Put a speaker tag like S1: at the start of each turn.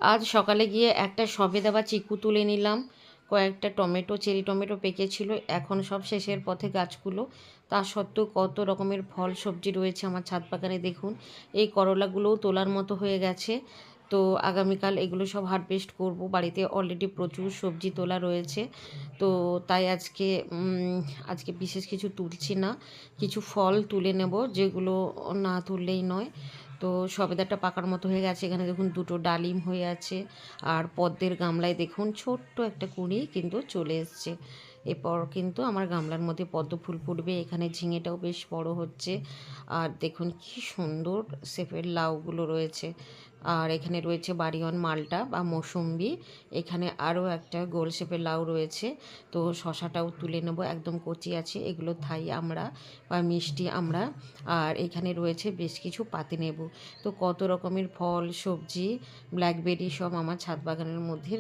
S1: আজ সকালে গিয়ে একটা সবেদা বা চিকু তুলে নিলাম, কয়েকটা টমেটো, চেরি টমেটো পেকেছিল। এখন সব শেষের পথে গাছগুলো। তা সত্ত্বেও কত রকমের ফল সবজি রয়েছে আমার ছাদ বাগানে দেখুন। এই করলাগুলোও তোলার মতো হয়ে গেছে। তো আগামীকাল এগুলো সব হারভেস্ট করব। বাড়িতে অলরেডি প্রচুর সবজি তোলা রয়েছে। তো তাই আজকে বিশেষ কিছু তুলছি না, কিছু ফল তুলে নেব যেগুলো না তুললেই নয়। তো সবেদাটা পাকার মতো হয়ে গেছে। এখানে দেখুন দুটো ডালিম হয়ে আছে। আর পদ্মের গামলায় দেখুন ছোট্ট একটা কুঁড়ি কিন্তু চলে এসছে। এরপর কিন্তু আমার গামলার মধ্যে পদ্ম ফুল ফুটবে। এখানে ঝিঙেটাও বেশ বড় হচ্ছে। আর দেখুন কি সুন্দর শেপের লাউগুলো রয়েছে। আর এখানে রয়েছে বাড়িওয়ান মালটা বা মৌসুম্বি। এখানে আরও একটা গোল শেপের লাউ রয়েছে। তো শশাটাও তুলে নেব, একদম কচি আছে। এগুলো থাই আমরা বা মিষ্টি আমরা। আর এখানে রয়েছে বেশ কিছু পাতিলেবু। তো কত রকমের ফল সবজি, ব্ল্যাকবেরি সব আমার ছাদ বাগানের মধ্যে